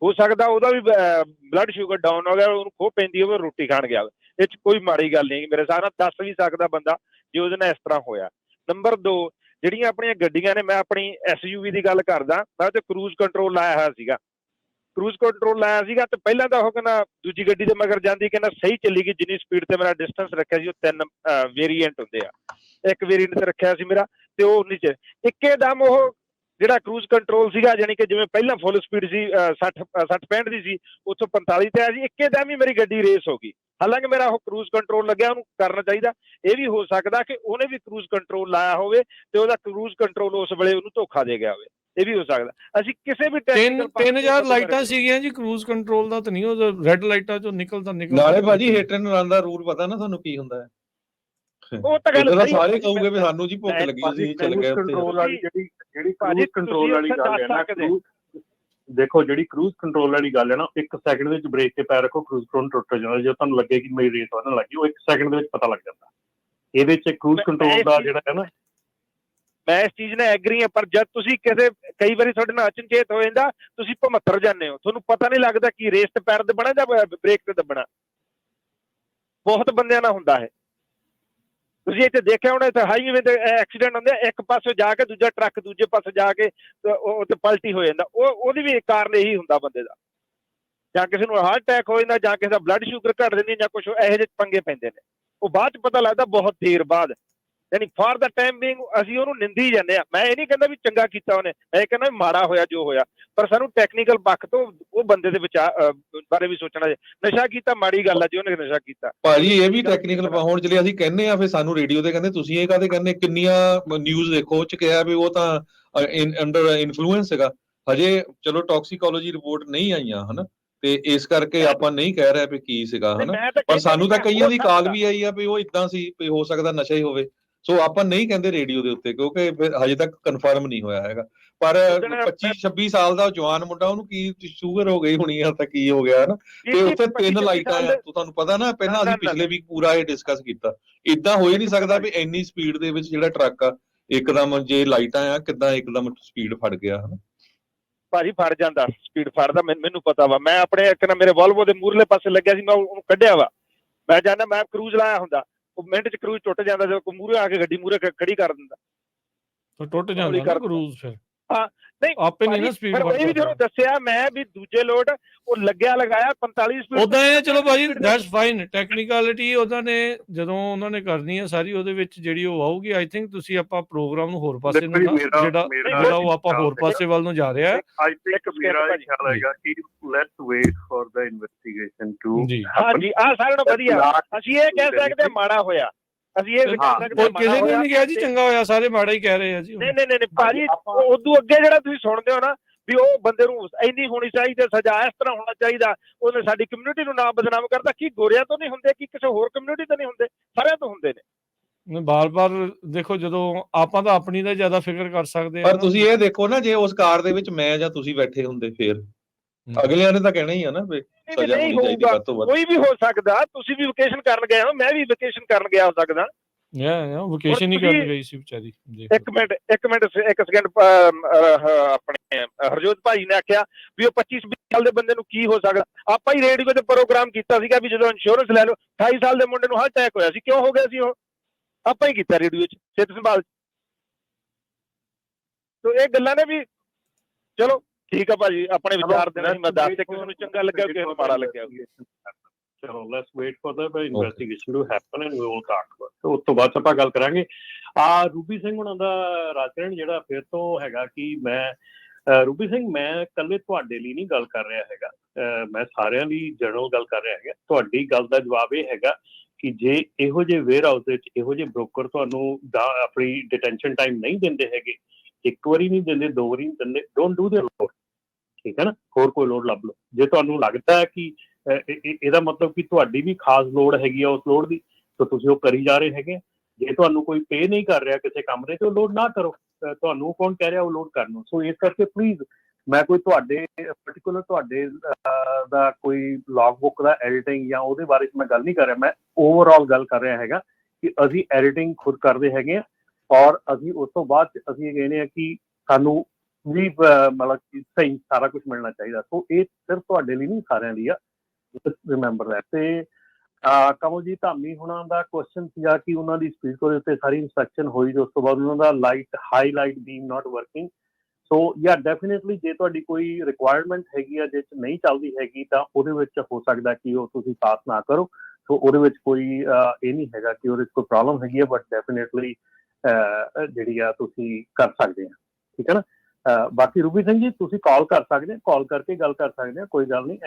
ਹੋ ਸਕਦਾ ਉਹਦਾ ਵੀ ਬਲੱਡ ਸ਼ੂਗਰ ਡਾਊਨ ਹੋ ਗਿਆ, ਉਹਨੂੰ ਖੋਹ ਪੈਂਦੀ ਹੋਵੇ, ਰੋਟੀ ਖਾਣ ਗਿਆ ਹੋਵੇ, ਇਹ 'ਚ ਕੋਈ ਮਾੜੀ ਗੱਲ ਨਹੀਂ। ਮੇਰੇ ਹਿਸਾਬ ਨਾਲ ਦੱਸ ਵੀ ਸਕਦਾ ਬੰਦਾ ਜੇ ਉਹਦੇ ਨਾਲ ਇਸ ਤਰ੍ਹਾਂ ਹੋਇਆ। ਨੰਬਰ 2, ਜਿਹੜੀਆਂ ਆਪਣੀਆਂ ਗੱਡੀਆਂ ਨੇ, ਮੈਂ ਆਪਣੀ SUV ਦੀ ਗੱਲ ਕਰਦਾ, ਮੈਂ ਤੇ ਕਰੂਜ਼ ਕੰਟਰੋਲ ਲਾਇਆ ਹੋਇਆ ਸੀਗਾ, ਤੇ ਪਹਿਲਾਂ ਤਾਂ ਉਹ ਕਹਿੰਦਾ ਦੂਜੀ ਗੱਡੀ ਦੇ ਮਗਰ ਜਾਂਦੀ, ਕਹਿੰਦਾ ਸਹੀ ਚੱਲੀ ਗਈ, ਜਿੰਨੀ ਸਪੀਡ ਤੇ ਮੇਰਾ ਡਿਸਟੈਂਸ ਰੱਖਿਆ ਸੀ ਉਹ 3 ਵੇਰੀਐਂਟ ਹੁੰਦੇ ਆ, ਇੱਕ ਵੇਰੀਐਂਟ ਤੇ ਰੱਖਿਆ ਸੀ ਮੇਰਾ, ਤੇ ਉਹ ਨੀਚੇ ਇੱਕਦਮ ਉਹ ਜਿਹੜਾ ਕਰੂਜ਼ ਕੰਟਰੋਲ ਸੀਗਾ, ਜਾਨੀ ਕਿ ਜਿਵੇਂ ਪਹਿਲਾਂ ਫੁੱਲ ਸਪੀਡ ਸੀ 60-65 ਦੀ ਸੀ, ਉੱਥੋਂ 45 ਤੇ ਆਇਆ ਸੀ, ਇੱਕਦਮ ਹੀ ਮੇਰੀ ਗੱਡੀ ਰੇਸ ਹੋ ਗਈ। ਹਾਲਾਂਕਿ ਮੇਰਾ ਉਹ ਕਰੂਜ਼ ਕੰਟਰੋਲ ਲੱਗਿਆ, ਉਹਨੂੰ ਕਰਨਾ ਚਾਹੀਦਾ। ਇਹ ਵੀ ਹੋ ਸਕਦਾ ਕਿ ਉਹਨੇ ਵੀ ਕਰੂਜ਼ ਕੰਟਰੋਲ ਲਾਇਆ ਹੋਵੇ ਤੇ ਉਹਦਾ ਕਰੂਜ਼ ਕੰਟਰੋਲ ਉਸ ਵੇਲੇ ਉਹਨੂੰ ਧੋਖਾ ਦੇ ਗਿਆ ਹੋਵੇ, ਇਹ ਵੀ ਹੋ ਸਕਦਾ। ਅਸੀਂ ਕਿਸੇ ਵੀ 3000 ਲਾਈਟਾਂ ਸੀਗੀਆਂ ਜੀ, ਕਰੂਜ਼ ਕੰਟਰੋਲ ਦਾ ਤਾਂ ਨਹੀਂ, ਉਹ ਰੈੱਡ ਲਾਈਟਾਂ ਚੋਂ ਨਿਕਲਦਾ ਨਾਲੇ ਭਾਜੀ hit and run the rule ਪਤਾ ਨਾ ਤੁਹਾਨੂੰ ਕੀ ਹੁੰਦਾ ਹੈ। ਉਹ ਤਾਂ ਗੱਲ ਸਾਰੇ ਕਹੂਗੇ ਵੀ ਸਾਨੂੰ ਜੀ ਭੁੱਖ ਲੱਗੀ, ਅਸੀਂ ਚੱਲ ਗਏ ਉੱਥੇ। ਕੰਟਰੋਲ ਵਾਲੀ ਜਿਹੜੀ ਕਰੂਜ਼ ਕੰਟਰੋਲ ਵਾਲੀ ਗੱਲ ਹੈ ਨਾ, ਦੇਖੋ ਜਿਹੜੀ ਕਰੂਜ਼ ਕੰਟਰੋਲ ਵਾਲੀ ਗੱਲ ਹੈ ਨਾ, 1 ਸੈਕਿੰਡ ਵਿੱਚ ਬ੍ਰੇਕ ਤੇ ਪੈਰ ਰੱਖੋ, ਕਰੂਜ਼ ਕੰਟਰੋਲ ਟੁੱਟ ਜਾਂਦਾ। ਜੇ ਤੁਹਾਨੂੰ ਲੱਗੇ ਕਿ ਮੇਰੀ ਰੇਸ ਵਧਣ ਲੱਗੀ, ਉਹ 1 ਸੈਕਿੰਡ ਦੇ ਵਿੱਚ ਪਤਾ ਲੱਗ ਜਾਂਦਾ। ਇਹਦੇ 'ਚ ਕਰੂਜ਼ ਕੰਟਰੋਲ ਦਾ ਜਿਹੜਾ ਹੈ ਨਾ, ਮੈਂ ਇਸ ਚੀਜ਼ ਨਾਲ ਐਗਰੀ ਹਾਂ, ਪਰ ਜਦ ਤੁਸੀਂ ਕਈ ਵਾਰੀ ਤੁਹਾਡੇ ਨਾਲ ਅਚਨਚੇਤ ਹੋ ਜਾਂਦਾ, ਤੁਸੀਂ ਭਮੱਤਰ ਜਾਂਦੇ ਹੋ, ਤੁਹਾਨੂੰ ਪਤਾ ਨਹੀਂ ਲੱਗਦਾ ਕਿ ਰੇਸ ਤੇ ਪੈਰ ਦਬਣਾ ਜਾਂ ਬ੍ਰੇਕ ਤੇ ਦਬਣਾ। ਬਹੁਤ ਬੰਦਿਆਂ ਨਾਲ ਹੁੰਦਾ ਹੈ, ਤੁਸੀਂ ਇੱਥੇ ਦੇਖਿਆ ਹੋਣਾ, ਇੱਥੇ ਹਾਈਵੇ ਤੇ ਐਕਸੀਡੈਂਟ ਹੁੰਦੇ, ਇੱਕ ਪਾਸੇ ਜਾ ਕੇ ਦੂਜਾ ਟਰੱਕ ਦੂਜੇ ਪਾਸੇ ਜਾ ਕੇ ਉਹ ਤੇ ਪਲਟੀ ਹੋ ਜਾਂਦਾ। ਉਹਦੀ ਵੀ ਕਾਰਨ ਇਹੀ ਹੁੰਦਾ ਬੰਦੇ ਦਾ, ਜਾਂ ਕਿਸੇ ਨੂੰ ਹਾਰਟ ਅਟੈਕ ਹੋ ਜਾਂਦਾ, ਜਾਂ ਕਿਸੇ ਦਾ ਬਲੱਡ ਸ਼ੂਗਰ ਘਟ ਜਾਂਦੀ, ਜਾਂ ਕੁਛ ਇਹੋ ਜਿਹੇ ਪੰਗੇ ਪੈਂਦੇ ਨੇ। ਉਹ ਬਾਅਦ 'ਚ ਪਤਾ ਲੱਗਦਾ ਬਹੁਤ ਦੇਰ ਬਾਅਦ, ਯਾਨੀ ਫਾਰ ਦਾ ਟਾਈਮ ਬੀਇੰਗ ਅਸੀਂ ਉਹਨੂੰ ਨਿੰਦੀ ਜਾਂਦੇ ਆ। ਮੈਂ ਇਹ ਨਹੀਂ ਕਹਿੰਦਾ ਵੀ ਚੰਗਾ ਕੀਤਾ ਉਹਨੇ, ਮੈਂ ਇਹ ਕਹਿੰਦਾ ਮਾੜਾ ਹੋਇਆ ਜੋ ਹੋਇਆ, ਪਰ ਸਾਨੂੰ ਟੈਕਨੀਕਲ ਪੱਖ ਤੋਂ ਉਹ ਬੰਦੇ ਦੇ ਵਿਚਾਰ ਬਾਰੇ ਵੀ ਸੋਚਣਾ ਚਾਹੀਦਾ। ਨਸ਼ਾ ਕੀਤਾ ਮਾੜੀ ਗੱਲ ਆ ਜੀ, ਉਹਨੇ ਨਸ਼ਾ ਕੀਤਾ ਭਾਜੀ, ਇਹ ਵੀ ਟੈਕਨੀਕਲ ਹੁਣ ਚਲੇ ਅਸੀਂ ਕਹਿੰਦੇ ਆ, ਫਿਰ ਸਾਨੂੰ ਰੇਡੀਓ ਤੇ ਕਹਿੰਦੇ ਤੁਸੀਂ ਇਹ ਕਾਹਦੇ ਕਹਿੰਦੇ, ਕਿੰਨੀਆਂ ਨਿਊਜ਼ ਦੇਖੋ ਚ ਕਿਹਾ ਵੀ ਉਹ ਤਾਂ ਅੰਡਰ ਇਨਫਲੂਐਂਸ ਹੈਗਾ। ਹਜੇ ਚਲੋ ਟੌਕਸੀਕੋਲੋਜੀ ਰਿਪੋਰਟ ਨਹੀਂ ਆਈਆਂ ਹਨਾ, ਤੇ ਇਸ ਕਰਕੇ ਆਪਾਂ ਨਹੀਂ ਕਹਿ ਰਹੇ ਵੀ ਕੀ ਸੀਗਾ ਹਨਾ, ਪਰ ਸਾਨੂੰ ਤਾਂ ਕਈਆਂ ਦੀ ਕਾਲ ਵੀ ਆਈ ਆ ਵੀ ਉਹ ਇਦਾਂ ਸੀ, ਵੀ ਹੋ ਸਕਦਾ ਨਸ਼ਾ ਹੀ ਹੋਵੇ। ਸੋ ਆਪਾਂ ਨਹੀਂ ਕਹਿੰਦੇ ਰੇਡੀਓ ਦੇ ਉੱਤੇ, ਕਿਉਂਕਿ ਹਜੇ ਤੱਕ ਕਨਫਰਮ ਨਹੀਂ ਹੋਇਆ ਹੈਗਾ। ਪਰ 25-26 ਸਾਲ ਦਾ ਜਵਾਨ ਮੁੰਡਾ, ਉਹਨੂੰ ਕੀ ਸ਼ੂਗਰ ਹੋ ਗਈ ਹੋਣੀ ਆ ਤਾਂ ਕੀ ਹੋ ਗਿਆ ਹਨਾ, ਤੇ ਉੱਥੇ 3 ਲਾਈਟਾਂ ਆ, ਤੁਹਾਨੂੰ ਪਤਾ ਨਾ, ਪਹਿਲਾਂ ਅਸੀਂ ਪਿਛਲੇ ਵੀਕ ਪੂਰਾ ਇਹ ਡਿਸਕਸ ਕੀਤਾ। ਇਦਾਂ ਹੋ ਹੀ ਨਹੀਂ ਸਕਦਾ ਵੀ ਇੰਨੀ ਸਪੀਡ ਦੇ ਵਿੱਚ ਜਿਹੜਾ ਟਰੱਕ ਆ ਇੱਕਦਮ, ਜੇ ਲਾਈਟਾਂ ਆ, ਕਿੱਦਾਂ ਇੱਕਦਮ ਸਪੀਡ ਫੜ ਗਿਆ ਹਨਾ। ਭਾਜੀ ਫੜ ਜਾਂਦਾ, ਸਪੀਡ ਫੜਦਾ, ਮੈਨੂੰ ਪਤਾ ਵਾ। ਮੈਂ ਆਪਣੇ ਇੱਕ ਨਾ ਮੇਰੇ ਵੋਲਵੋ ਦੇ ਮੂਹਰਲੇ ਪਾਸੇ ਲੱਗਿਆ ਸੀ, ਮੈਂ ਉਹਨੂੰ ਕੱਢਿਆ ਵਾ, ਮੈਂ ਜਾਣਾ, ਮੈਂ ਕਰੂਜ਼ ਲਾਇਆ ਹੁੰਦਾ, ਉਹ ਮਿੰਟ 'ਚ ਕਰੂਜ਼ ਟੁੱਟ ਜਾਂਦਾ, ਜਦੋਂ ਕੋਈ ਮੂਹਰੇ ਆ ਕੇ ਗੱਡੀ ਮੂਹਰੇ ਖੜੀ ਕਰ ਦਿੰਦਾ, ਟੁੱਟ ਜਾਂਦਾ ਨਾ ਕਰੂਜ਼। ਫਿਰ ਹਾਂ ਨਹੀਂ ਆਪੇ ਨਹੀਂ ਨਾ ਸਪੀਡ ਫੜਦਾ। ਇਹ ਵੀ ਜਦੋਂ ਦੱਸਿਆ ਮੈਂ ਵੀ ਦੂਜੇ ਲੋਟ ਉਹ ਲੱਗਿਆ ਲਗਾਇਆ 45 ਸਪੀਡ ਉਦਾਂ ਇਹ ਚਲੋ ਭਾਜੀ ਦੈਟਸ ਫਾਈਨ, ਟੈਕਨੀਕਲਿਟੀ ਉਹਨਾਂ ਨੇ ਜਦੋਂ ਉਹਨਾਂ ਨੇ ਕਰਨੀ ਹੈ ਸਾਰੀ, ਉਹਦੇ ਵਿੱਚ ਜਿਹੜੀ ਉਹ ਆਊਗੀ। ਆਈ ਥਿੰਕ ਤੁਸੀਂ ਆਪਾਂ ਪ੍ਰੋਗਰਾਮ ਨੂੰ ਹੋਰ ਪਾਸੇ ਨੂੰ ਜਿਹੜਾ ਉਹ ਆਪਾਂ ਹੋਰ ਪਾਸੇ ਵੱਲ ਨੂੰ ਜਾ ਰਿਹਾ ਹੈ। ਆਈ ਥਿੰਕ ਮੇਰਾ ਇਹ ਖਿਆਲ ਹੈਗਾ ਕਿ let's wait for the investigation to ਹਾਂਜੀ। ਆਹ ਸਾਰਿਆਂ ਨਾਲੋਂ ਵਧੀਆ, ਅਸੀਂ ਇਹ ਕਹਿ ਸਕਦੇ ਮਾੜਾ ਹੋਇਆ, ਅਸੀਂ ਇਹ ਕਹਿ ਸਕਦੇ ਕਿਸੇ ਨੇ ਨਹੀਂ ਕਿਹਾ ਜੀ ਚੰਗਾ ਹੋਇਆ, ਸਾਰੇ ਮਾੜਾ ਹੀ ਕਹਿ ਰਹੇ ਆ ਜੀ। ਨਹੀਂ ਭਾਜੀ, ਉਦੋਂ ਅੱਗੇ ਜਿਹੜਾ ਤੁਸੀਂ ਸੁਣਦੇ ਹੋ ਨਾ ਵੀ ਉਹ ਬੰਦੇ ਨੂੰ ਇੰਨੀ ਹੋਣੀ ਚਾਹੀਦੀ ਸਜ਼ਾ, ਇਸ ਤਰ੍ਹਾਂ ਹੋਣਾ ਚਾਹੀਦਾ, ਉਹਨੇ ਸਾਡੀ ਕਮਿਊਨਿਟੀ ਨੂੰ ਨਾ ਬਦਨਾਮ ਕਰਦਾ। ਕੀ ਗੋਰਿਆਂ ਤੋਂ ਨਹੀਂ ਹੁੰਦੇ, ਕੀ ਕਿਸੇ ਹੋਰ ਕਮਿਊਨਿਟੀ ਤੋਂ ਨਹੀਂ ਹੁੰਦੇ, ਸਾਰਿਆਂ ਤੋਂ ਹੁੰਦੇ ਨੇ। ਬਾਰ-ਬਾਰ ਦੇਖੋ ਜਦੋਂ ਆਪਾਂ ਤਾਂ ਆਪਣੀ ਦਾ ਜ਼ਿਆਦਾ ਫਿਕਰ ਕਰ ਸਕਦੇ ਆ ਪਰ ਨਾ। ਤੁਸੀਂ ਇਹ ਦੇਖੋ ਨਾ, ਜੇ ਉਸ ਕਾਰ ਦੇ ਵਿੱਚ ਮੈਂ ਜਾਂ ਤੁਸੀਂ ਬੈਠੇ ਹੁੰਦੇ ਫੇਰ ਅਗਲਿਆਂ ਨੇ ਤਾਂ ਕਹਿਣਾ ਹੀ ਆ ਨਾ ਵੀ ਸਜ਼ਾ ਨਹੀਂ ਹੋਣੀ ਚਾਹੀਦੀ ਹੋਊਗਾ, ਵੱਧ ਤੋਂ ਵੱਧ। ਕੋਈ ਵੀ ਹੋ ਸਕਦਾ। ਤੁਸੀਂ ਵੀ ਵਕੇਸ਼ਨ ਕਰਨ ਗਏ ਹੋ, ਮੈਂ ਵੀ ਵਕੇਸ਼ਨ ਕਰਨ ਗਿਆ ਹੋ ਸਕਦਾ। ਵਕੇਸ਼ਨ ਹੀ ਕਰਨ ਗਈ ਸੀ ਵਿਚਾਰੀ। ਇੱਕ ਮਿੰਟ ਇੱਕ ਸਕਿੰਡ, ਆਪਣੇ ਹਰਜੋਤ ਭਾਈ ਨੇ ਆਖਿਆ ਵੀ ਉਹ 25-20 ਸਾਲ ਦੇ ਬੰਦੇ ਨੂੰ ਕੀ ਹੋ ਸਕਦਾ। ਆਪਾਂ ਹੀ ਰੇਡੀਓ ਤੇ ਪ੍ਰੋਗਰਾਮ ਕੀਤਾ ਸੀਗਾ ਵੀ ਜਦੋਂ ਇੰਸ਼ੋਰੈਂਸ ਲੈ ਲਓ, 28 ਸਾਲ ਦੇ ਮੁੰਡੇ ਨੂੰ ਹਾਰਟ ਅਟੈਕ ਹੋਇਆ ਸੀ, ਕਿਉਂ ਹੋ ਗਿਆ ਸੀ ਉਹ? ਆਪਾਂ ਹੀ ਕੀਤਾ ਰੇਡੀਓ 'ਚ ਸਿਹਤ ਸੰਭਾਲ। ਤੋ ਇਹ ਗੱਲਾਂ ਨੇ ਵੀ ਚਲੋ ਠੀਕ ਆ ਭਾਜੀ, ਆਪਣੇ ਵਿਚਾਰ ਦੇਣਾ ਸੀ, ਮੈਂ ਦੱਸ ਤੇ ਕਿਸੇ ਨੂੰ ਚੰਗਾ ਲੱਗਿਆ, ਕਿਸੇ ਨੂੰ ਮਾੜਾ ਲੱਗਿਆ। ਚਲੋ let's wait for the investigation to happen and we will talk. ਉਸ ਤੋਂ ਬਾਅਦ ਆਪਾਂ ਗੱਲ ਕਰਾਂਗੇ। ਰੂਬੀ ਸਿੰਘ ਹੁਣਾਂ ਦਾ ਰਾਜਕਰਨ ਜਿਹੜਾ ਫਿਰ ਤੋਂ ਹੈਗਾ ਕਿ ਮੈਂ ਰੂਬੀ ਸਿੰਘ, ਮੈਂ ਇਕੱਲੇ ਤੁਹਾਡੇ ਲਈ ਨਹੀਂ ਗੱਲ ਕਰ ਰਿਹਾ ਹੈਗਾ, ਮੈਂ ਸਾਰਿਆਂ ਲਈ ਜਨਰਲ ਗੱਲ ਕਰ ਰਿਹਾ ਹੈਗਾ। ਤੁਹਾਡੀ ਗੱਲ ਦਾ ਜਵਾਬ ਇਹ ਹੈਗਾ ਕਿ ਜੇ ਇਹੋ ਜਿਹੇ ਵੇਅਰ ਹਾਊਸ ਵਿੱਚ ਇਹੋ ਜਿਹੇ ਬ੍ਰੋਕਰ ਤੁਹਾਨੂੰ ਆਪਣੀ ਡਿਟੈਂਸ਼ਨ ਟਾਈਮ ਨਹੀਂ ਦਿੰਦੇ ਹੈਗੇ, ਇੱਕ ਵਾਰੀ ਨਹੀਂ ਦਿੰਦੇ, 2 ਵਾਰੀ ਨਹੀਂ ਦਿੰਦੇ, ਡੋਂਟ ਡੂ ਦੇਅਰ ਲੋਡ, ਠੀਕ ਹੈ ਨਾ? ਹੋਰ ਕੋਈ ਲੋਡ ਲੱਭ ਲਓ। ਜੇ ਤੁਹਾਨੂੰ ਲੱਗਦਾ ਹੈ ਕਿ ਇਹਦਾ ਮਤਲਬ ਕਿ ਤੁਹਾਡੀ ਵੀ ਖਾਸ ਲੋੜ ਹੈਗੀ ਆ ਉਸ ਲੋੜ ਦੀ, ਤਾਂ ਤੁਸੀਂ ਉਹ ਕਰੀ ਜਾ ਰਹੇ ਹੈਗੇ। ਜੇ ਤੁਹਾਨੂੰ ਕੋਈ ਪੇ ਨਹੀਂ ਕਰ ਰਿਹਾ ਕਿਸੇ ਕੰਮ ਦੇ, ਤੇ ਉਹ ਲੋਡ ਨਾ ਕਰੋ। ਤੁਹਾਨੂੰ ਕੌਣ ਕਹਿ ਰਿਹਾ ਉਹ ਲੋਡ ਕਰਨ ਨੂੰ? ਸੋ ਇਸ ਕਰਕੇ ਪਲੀਜ਼, ਮੈਂ ਕੋਈ ਤੁਹਾਡੇ ਪਾਰਟਿਕੂਲਰ ਤੁਹਾਡੇ ਦਾ ਕੋਈ ਲੌਗ ਬੁੱਕ ਦਾ ਐਡੀਟਿੰਗ ਜਾਂ ਉਹਦੇ ਬਾਰੇ 'ਚ ਮੈਂ ਗੱਲ ਨਹੀਂ ਕਰ ਰਿਹਾ। ਮੈਂ ਓਵਰਆਲ ਗੱਲ ਕਰ ਰਿਹਾ ਹੈਗਾ ਕਿ ਅਸੀਂ ਐਡੀਟਿੰਗ ਖੁਦ ਕਰਦੇ ਹੈਗੇ ਆ, ਔਰ ਅਸੀਂ ਉਸ ਤੋਂ ਬਾਅਦ ਅਸੀਂ ਇਹ ਕਹਿੰਦੇ ਆ ਕਿ ਸਾਨੂੰ ਵੀ ਮਤਲਬ ਕਿ ਸਹੀ ਸਾਰਾ ਕੁਝ ਮਿਲਣਾ ਚਾਹੀਦਾ। ਸੋ ਇਹ ਸਿਰਫ ਤੁਹਾਡੇ ਲਈ ਨਹੀਂ, ਸਾਰਿਆਂ ਲਈ ਆ, ਰਿਮੈਂਬਰ ਦੈਟ। ਤੇ ਕਮਲਜੀਤ ਧਾਮੀ ਹੁਣਾਂ ਦਾ ਕੁਐਸਚਨ ਸੀਗਾ ਕਿ ਉਹਨਾਂ ਦੀ ਸਪੀਕਰ ਦੇ ਉੱਤੇ ਸਾਰੀ ਇੰਸਪੈਕਸ਼ਨ ਹੋਈ, ਉਸ ਤੋਂ ਬਾਅਦ ਉਹਨਾਂ ਦਾ light highlight beam not working. So yeah definitely ਜੇ ਤੁਹਾਡੀ ਕੋਈ ਰਿਕੁਆਇਰਮੈਂਟ ਹੈਗੀ ਆ ਜਿਸ 'ਚ ਨਹੀਂ ਚੱਲਦੀ ਹੈਗੀ, ਤਾਂ ਉਹਦੇ ਵਿੱਚ ਹੋ ਸਕਦਾ ਕਿ ਉਹ ਤੁਸੀਂ ਪਾਸ ਨਾ ਕਰੋ। ਸੋ ਉਹਦੇ ਵਿੱਚ ਕੋਈ ਇਹ ਨਹੀਂ ਹੈਗਾ ਕਿ ਉਹਦੇ 'ਚ ਕੋਈ ਪ੍ਰੋਬਲਮ ਹੈਗੀ ਆ, ਬਟ ਡੈਫੀਨੇਟਲੀ ਜਿਹੜੀ ਆ ਤੁਸੀਂ ਕਰ ਸਕਦੇ ਆ, ਠੀਕ ਹੈ ਨਾ? ਬਾਕੀ ਰੂਬੀ ਸਿੰਘ ਜੀ ਤੁਸੀਂ ਕਾਲ ਕਰ ਸਕਦੇ ਆ, ਕਾਲ ਕਰਕੇ ਗੱਲ ਕਰ ਸਕਦੇ ਆ, ਕੋਈ ਗੱਲ ਨਹੀਂ।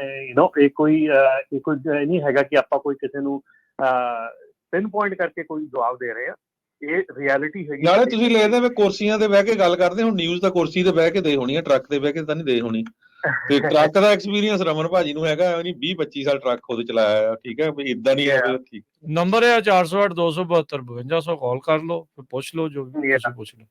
ਇਹ ਕੋਈ ਨਹੀਂ ਹੈਗਾ ਕਿ ਆਪਾਂ ਕੋਈ ਕਿਸੇ ਨੂੰ ਪਿਨ ਪੁਆਇੰਟ ਕਰਕੇ ਕੋਈ ਜਵਾਬ ਦੇ ਰਹੇ ਆ। ਇਹ ਰਿਐਲਿਟੀ ਹੈਗੀ। ਨਾਲੇ ਤੁਸੀਂ ਲੈਦੇ ਵੇ ਕੁਰਸੀਆਂ ਤੇ ਬਹਿ ਕੇ ਗੱਲ ਕਰਦੇ, ਹੁਣ ਨਿਊਜ਼ ਤਾਂ ਕੁਰਸੀ ਤੇ ਬਹਿ ਕੇ ਦੇ ਹੋਣੀ ਆ, ਟਰੱਕ ਤੇ ਬਹਿ ਕੇ ਤਾਂ ਨਹੀਂ ਦੇ ਹੋਣੀ। ਤੇ ਟਰੱਕ ਦਾ ਐਕਸਪੀਰੀਅੰਸ ਰਮਨ ਭਾਜੀ ਨੂੰ ਹੈਗਾ, ਨਹੀਂ 20-25 ਸਾਲ ਟਰੱਕ ਖੁਦ ਚਲਾਇਆ, ਠੀਕ ਹੈ ਵੀ ਇਦਾਂ ਨਹੀਂ ਹੈ। ਠੀਕ ਨੰਬਰ ਹੈ 408 272 5200, ਕਾਲ ਕਰ ਲਓ, ਫਿਰ ਪੁੱਛ ਲਓ ਜੋ ਵੀ ਤੁਸੀਂ ਪੁੱਛ ਲਓ ਜੀ।